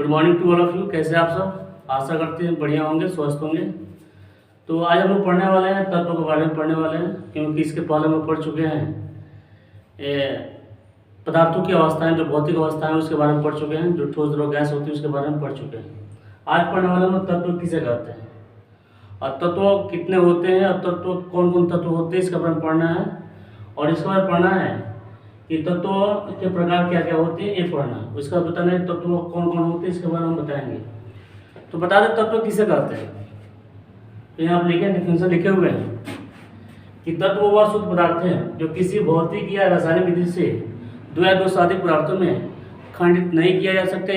Good morning to all of you. कैसे आप सब? आशा करते हैं बढ़िया होंगे, स्वस्थ होंगे। तो आज हम लोग पढ़ने वाले हैं, तत्वों के बारे में पढ़ने वाले हैं, क्योंकि इसके पहले हम लोग पढ़ चुके हैं पदार्थों की अवस्थाएं, जो भौतिक अवस्थाएं उसके बारे में पढ़ चुके हैं, जो ठोस द्रव गैस होती है उसके बारे में पढ़ चुके हैं। आज पढ़ने वाले हम तत्व किसे कहते हैं और तत्व कितने होते हैं और तत्व कौन कौन तत्व होते हैं इसके बारे में पढ़ना है। और इसके बाद पढ़ना है कि तत्वों के प्रकार क्या क्या होते हैं, ये पढ़ना है। उसका बताना है तत्व कौन कौन होते हैं, इसके बारे में बताएंगे। तो बता दें तत्व किसे कहते हैं। तो यहाँ आप लिखे डिफिनेशन लिखे हुए हैं कि तत्व वह शुद्ध पदार्थ है जो किसी भौतिक या रासायनिक विधि से दो या दो से अधिक पदार्थों में खंडित नहीं किया जा सकता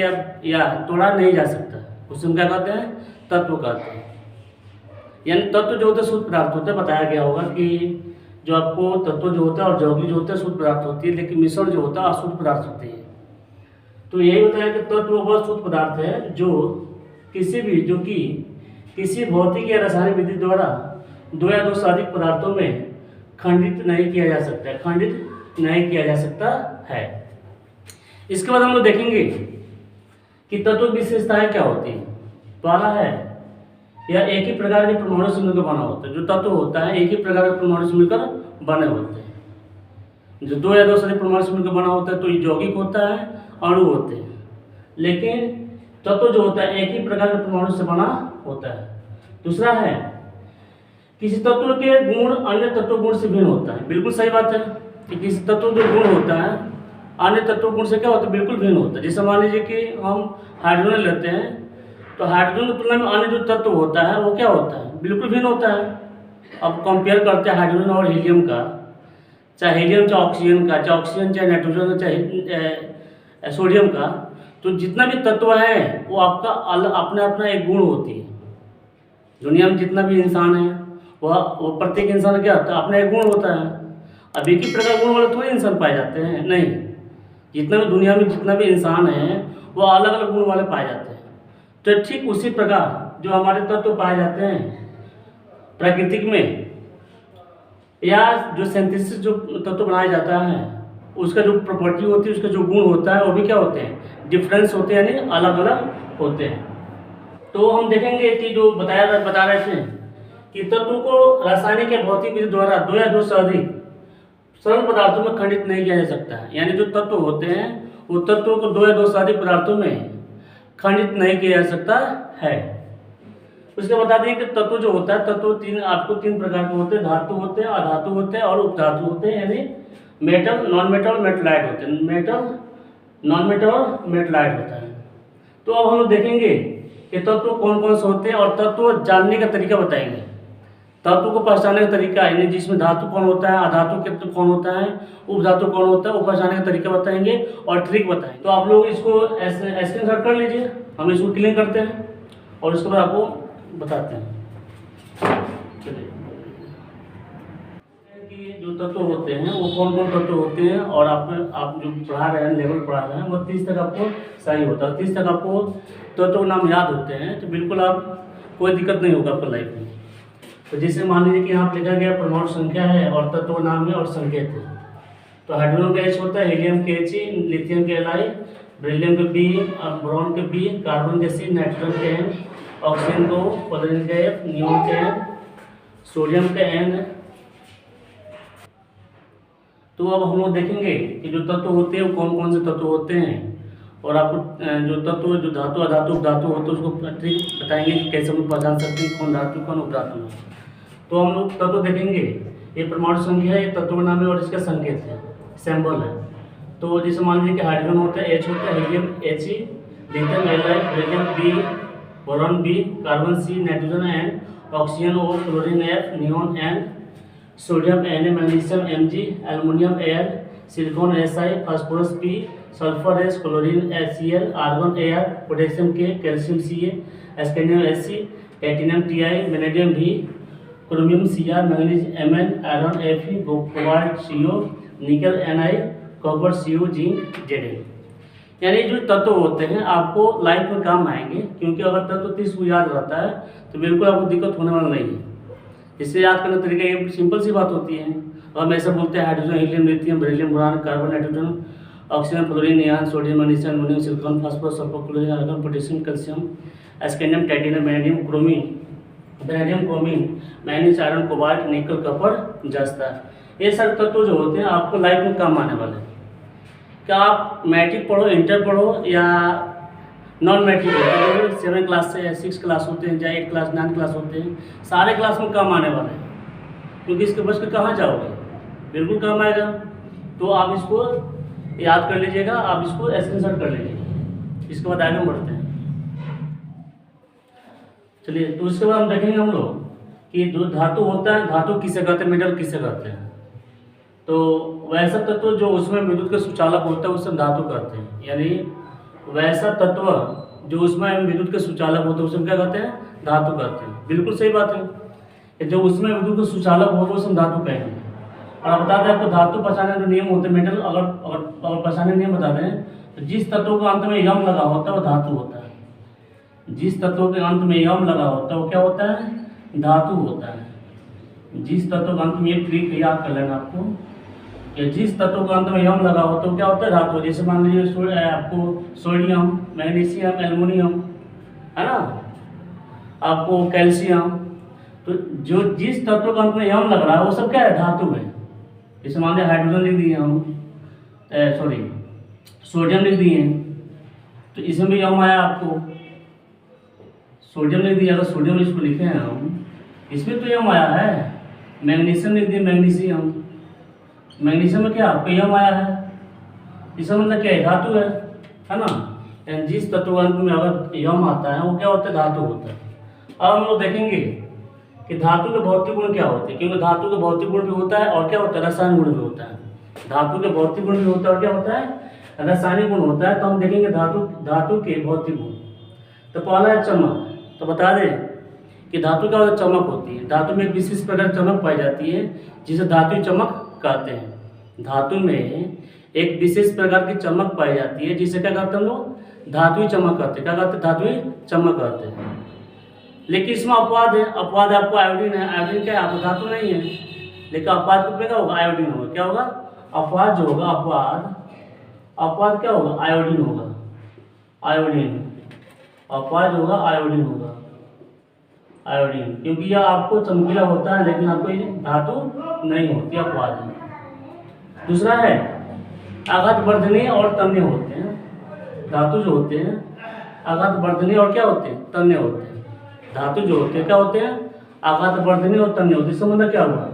या तोड़ा नहीं जा सकता, उसे हम क्या कहते हैं, तत्व कहते हैं। यानी तत्व जो होते हैं शुद्ध पदार्थ होते हैं। बताया गया होगा कि जो आपको तत्व जो होता है और यौगिक जो होते हैं शुद्ध पदार्थ होती है, लेकिन मिश्रण जो होता है अशुद्ध पदार्थ होती है। तो यही बताया कि तत्व वह शुद्ध पदार्थ है जो किसी भौतिक या रासायनिक विधि द्वारा दो या दो से अधिक पदार्थों में खंडित नहीं किया जा सकता है, खंडित नहीं किया जा सकता है। इसके बाद हम लोग देखेंगे कि तत्व की विशेषताएं क्या होती है। पहला है या एक ही प्रकार के परमाणु से मिलकर बना होता है। जो तत्व होता है एक ही प्रकार के परमाणु से मिलकर बने होते हैं। जो दो या दो से अधिक परमाणु से मिलकर बना होता है तो ये यौगिक होता है, अणु होते हैं। लेकिन तत्व जो होता है एक ही प्रकार के परमाणु से बना होता है। दूसरा है किसी तत्व के गुण अन्य तत्व गुण से भिन्न होता है। बिल्कुल सही बात है कि किसी तत्व जो गुण होता है अन्य तत्व गुण से क्या होता है, बिल्कुल भिन्न होता है। जैसे मान लीजिए कि हम हाइड्रोजन लेते हैं तो हाइड्रोजन की तुलना में अन्य जो तत्व होता है वो क्या होता है, बिल्कुल भिन्न होता है। अब कंपेयर करते हैं हाइड्रोजन और हीलियम का, चाहे हीलियम चाहे ऑक्सीजन का, चाहे ऑक्सीजन चाहे नाइट्रोजन चाहे सोडियम का, तो जितना भी तत्व है वो आपका अपना अपना एक गुण होती है। दुनिया में जितना भी इंसान है वह प्रत्येक इंसान क्या होता है, अपना एक गुण होता है। अब एक ही प्रकार गुण वाले थोड़े इंसान पाए जाते हैं, नहीं। जितना भी दुनिया में जितना भी इंसान है वो अलग अलग गुण वाले पाए जाते हैं। तो ठीक उसी प्रकार जो हमारे तत्व पाए जाते हैं प्राकृतिक में या जो सिंथेसिस जो तत्व बनाया जाता है उसका जो प्रॉपर्टी होती है, उसका जो गुण होता है वो भी क्या होते हैं, डिफरेंस होते हैं, यानी अलग अलग होते हैं। तो हम देखेंगे कि जो बता रहे थे कि तत्व को रासायनिक या भौतिक विधि द्वारा दो या दो से अधिक सरल पदार्थों में खंडित नहीं किया जा सकता है। यानी जो तत्व होते हैं वो तत्वों को दो या दो से अधिक पदार्थों में खंडित नहीं किया जा सकता है। उसके बता दें कि तत्व जो होता है तत्व आपको तीन प्रकार के होते हैं। धातु होते हैं, अधातु होते हैं और उपधातु होते हैं। यानी मेटल, नॉन मेटल, मेटलाइट होते हैं। मेटल, नॉन मेटल और मेटलाइट होता है। तो अब हम लोग देखेंगे कि तत्व कौन कौन से होते हैं और तत्व जानने का तरीका बताएंगे। तत्व को पहचानने का तरीका, यानी जिसमें धातु कौन होता है, अधातु के कौन होता है, उपधातु कौन होता है, वो पहचानने का तरीका बताएंगे और ट्रिक बताएंगे। तो आप लोग इसको स्क्रीनशॉट कर लीजिए, हम इसको क्लियर करते हैं और उसके बाद आपको बताते हैं कि जो तत्व होते हैं वो कौन कौन तत्व होते हैं। और आप जो पढ़ा रहे हैं, लेवल पढ़ा रहे हैं, वो 30 तक आपको सही होता है। 30 तक आपको तत्व के नाम याद होते हैं तो बिल्कुल आप कोई दिक्कत नहीं होगा आपको लाइफ में। तो जैसे मान लीजिए कि यहाँ पर लिखा गया परमाणु संख्या है और तत्व नाम है और संकेत है। तो हाइड्रोजन का H होता है, हीलियम के He, लिथियम के Li, बेरिलियम के B, बोरॉन के B, कार्बन के C, नाइट्रोजन के N, ऑक्सीजन को, क्लोरीन के F, नियोन के N, सोडियम के N। तो अब हम लोग देखेंगे कि जो तत्व होते हैं वो कौन कौन से तत्व होते हैं और आपको जो तत्व जो धातु अधातु उपधातु होते हैं उसको ट्रिक बताएंगे कि कैसे हम पहचान सकते हैं कौन धातु कौन उपधातु है। तो हम लोग तत्व देखेंगे, ये परमाणु संख्या है, ये तत्व नाम है और इसका संकेत है, सिंबल है। तो जैसे मान लीजिए कि हाइड्रोजन होता है H होता है, helium He, lithium Li, beryllium B, boron B, carbon C, nitrogen N, oxygen O, chlorine F, neon N, sodium Na, magnesium Mg, aluminium Al, silicon Si, phosphorus P, sulphur H, chlorine Cl, argon Ar, potassium K, calcium Ca, scandium Sc, titanium Ti, vanadium V, chromium Cr, manganese Mn, iron Fe, cobalt Co, nickel Ni, copper Co, zinc Zn। यानी जो तत्व होते हैं आपको life में काम आएंगे, क्योंकि अगर तत्व 30 को याद रहता है तो बिल्कुल आपको दिक्कत होने वाला नहीं है। इससे याद करने का तरीका ये सिंपल सी बात होती है। अब हम ऐसा बोलते हैं hydrogen, helium, lithium, beryllium, boron, carbon, nitrogen, oxygen, fluorine, neon, sodium, magnesium, aluminium, silicon, phosphorus, sulphur, chlorine, argon, potassium, calcium, scandium, titanium, vanadium, chromium, manganese, iron, cobalt, nickel, copper, जस्ता। ये सारे तत्व जो होते हैं आपको लाइफ में काम आने वाले हैं। क्या आप मैट्रिक पढ़ो, इंटर पढ़ो या नॉन मैट्रिक होते हैं, 7 क्लास से या 6 क्लास होते हैं या 8 क्लास 9 क्लास होते हैं, सारे क्लास में काम आने वाले हैं। क्योंकि इसके बस के कहाँ जाओगे, बिल्कुल काम आएगा। तो आप इसको याद कर लीजिएगा, आप इसको स्क्रीनशॉट कर लीजिएगा। इसके बाद आगे बढ़ते हैं। चलिए, तो उसके बाद हम देखेंगे हम लोग कि जो धातु होता है, धातु किसे कहते हैं, मेटल किसे कहते हैं। तो वैसा तत्व जो उसमें विद्युत का सुचालक होता है उसे धातु कहते हैं। यानी वैसा तत्व जो उसमें विद्युत के सुचालक होते हैं उसे क्या कहते हैं, धातु कहते हैं। बिल्कुल सही बात है, जो उसमें विद्युत का सुचालक होगा उसे धातु कहेंगे। और आप बता दें आपको धातु पहचानने के नियम होते हैं, मेटल अगर पहचानने नियम बता दें तो जिस तत्व के अंत में यम लगा होता है वो धातु होता है। जिस तत्व के अंत में यम लगा होता है वो क्या होता है, धातु होता है। जिस तत्व के अंत में, ये ट्रिक याद कर लेना आपको, कि जिस तत्व के अंत में यम लगा होता है वो क्या होता है, धातु। जैसे मान लीजिए आपको सोडियम, मैग्नीशियम, एल्युमिनियम है ना, आपको कैल्शियम, तो जो जिस तत्व के अंत में यम लग रहा है वो सब क्या है, धातु है। जैसे मान लीजिए हाइड्रोजन लिख दिए हम, सोडियम लिख दिए, तो इसमें भी यम आया आपको, सोडियम लिख दिया, अगर सोडियम इसको लिखे हैं हम, इसमें तो यम आया है। मैग्नीशियम लिख दिए, मैग्नीशियम में क्या आपको यम आया है, इसका मतलब क्या है, धातु है ना। यानी जिस तत्व अंत में अगर यम आता है वो क्या होता है, धातु होता है। अब हम लोग देखेंगे कि धातु के भौतिक गुण क्या होते हैं, क्योंकि धातु के भौतिक गुण भी होता है और क्या होता है, रासायनिक गुण भी होता है। धातु के भौतिक गुण भी होता है और क्या होता है, रासायनिक गुण होता है। तो हम देखेंगे धातु के भौतिक गुण। तो पहला है चमक। तो बता दें कि धातु क्या होता है, चमक होती है। धातु में एक विशेष प्रकार की चमक पाई जाती है जिसे धातु चमक कहते हैं। धातु में एक विशेष प्रकार की चमक पाई जाती है जिसे क्या कहते हैं हम लोग, धातुई चमक कहते हैं। क्या कहते हैं, धातुई चमक कहते हैं। लेकिन इसमें अपवाद है, अपवाद आपको आयोडीन है। आयोडीन क्या है, आपको धातु नहीं है, लेकिन अपवाद को क्या होगा, आयोडीन होगा। क्या होगा, अपवाद जो होगा, अपवाद क्या होगा, आयोडीन होगा। आयोडीन अपवाद होगा, आयोडीन होगा, आयोडीन, क्योंकि यह आपको चमकीला होता है लेकिन आपको ये धातु नहीं होती, अपवाद है। दूसरा है आघातवर्धनीय और तन्य होते हैं। धातु जो होते हैं आघातवर्धनीय और क्या होते हैं, तन्य होते हैं। धातु जो होते हैं क्या होते हैं, आघातवर्धनीय और तन्य होते हैं। इसका मतलब क्या हुआ,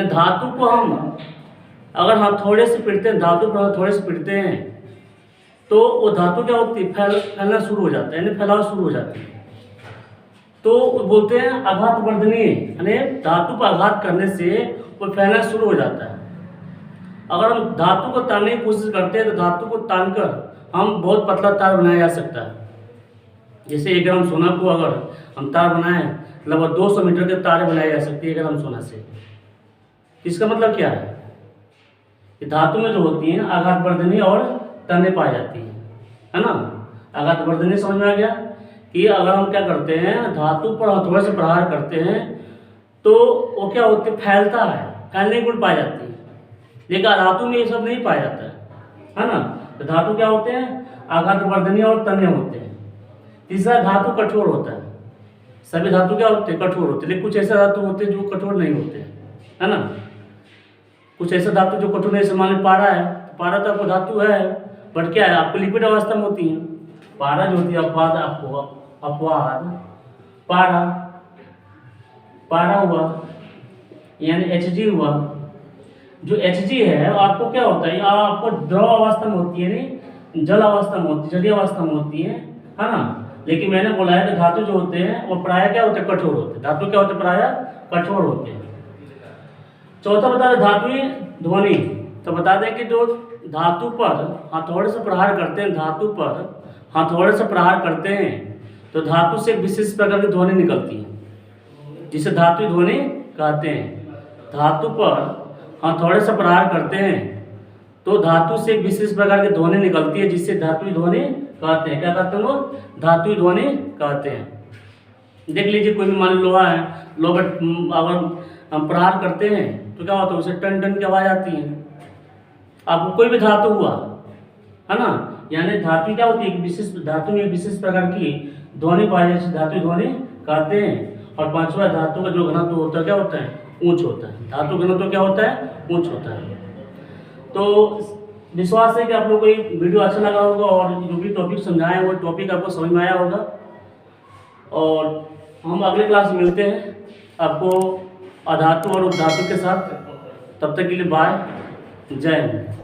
धातु को हम अगर हथौड़े से पीटते हैं, धातु को हथौड़े से पीटते हैं तो वो धातु क्या होती है, फैलना शुरू हो जाता है, यानी फैलाव शुरू हो जाती है। तो बोलते हैं आघातवर्धनीय, यानी धातु पर आघात करने से वो फैलना शुरू हो जाता है। अगर हम धातु को तानने की कोशिश करते हैं तो धातु को तानकर हम बहुत पतला तार बनाया जा सकता है। जैसे 1 ग्राम सोना को अगर हम तार बनाएं, लगभग 200 मीटर के तारे बनाए जा सकती है 1 ग्राम सोना से। इसका मतलब क्या है कि धातु में जो होती है आघातवर्धनीय और तन्य पाई जाती है ना। आघातवर्धनीय समझ में आ गया कि अगर हम क्या करते हैं, धातु पर हथौड़े से प्रहार करते हैं तो वो क्या होती है, फैलता है, फैलने की गुण पाई जाती है। लेकिन धातु में ये सब नहीं पाया जाता है ना। तो धातु क्या होते हैं, आघातवर्धनीय और तन्य होते हैं। तीसरा, धातु कठोर होता है। सभी धातु क्या होते हैं, कठोर होते हैं, लेकिन कुछ ऐसे धातु होते हैं जो कठोर नहीं होते है ना। कुछ ऐसे धातु जो कठोर नहीं, मान लीजिए पारा है, पारा तो आपको धातु है बट क्या है, आपको लिक्विड अवस्था में होती है। पारा जो होती है अपवाद, आपको अपवाद पारा हुआ यानी Hg हुआ। जो Hg है आपको क्या होता है, आपको द्रव अवस्था में होती है, नहीं जल अवस्था में होती है, जलीय अवस्था में होती है ना। लेकिन मैंने बोला है कि धातु जो होते हैं वो प्रायः क्या होते हैं, कठोर होते हैं। धातु क्या होते हैं, प्रायः कठोर होते हैं। चौथा बता दें धातुई ध्वनि। तो बता दें कि जो धातु पर हथौड़े से प्रहार करते हैं, धातु पर हथौड़े से प्रहार करते हैं तो धातु से एक विशेष प्रकार की ध्वनि निकलती है जिसे धातुई ध्वनि कहते हैं। धातु पर हथौड़े से प्रहार करते हैं तो धातु से एक विशेष प्रकार की ध्वनि निकलती है जिससे धातुई ध्वनि कहते हैं। क्या कहते हैं लोग, धातुई ध्वनि कहते हैं। देख लीजिए कोई भी मान लोहा है, लोहा पर अगर हम प्रहार करते हैं तो क्या होता है, उसे टन टन की आवाज़ आती है। आपको कोई भी धातु हुआ है ना। यानी धातु क्या होती है, विशेष धातु में एक विशेष प्रकार की ध्वनि पाई जाती है, धातु ध्वनि कहते हैं। और पांचवा, धातु का जो घनत्व होता है क्या होता है, ऊंच होता है। धातु घनत्व क्या होता है, ऊंच होता है। तो विश्वास है कि आप लोगों को ये वीडियो अच्छा लगा होगा और जो भी टॉपिक समझाए वो टॉपिक आपको समझ में आया होगा। और हम अगले क्लास में मिलते हैं आपको अधातु और उपधातु के साथ। तब तक के लिए बाय, जय हिंद।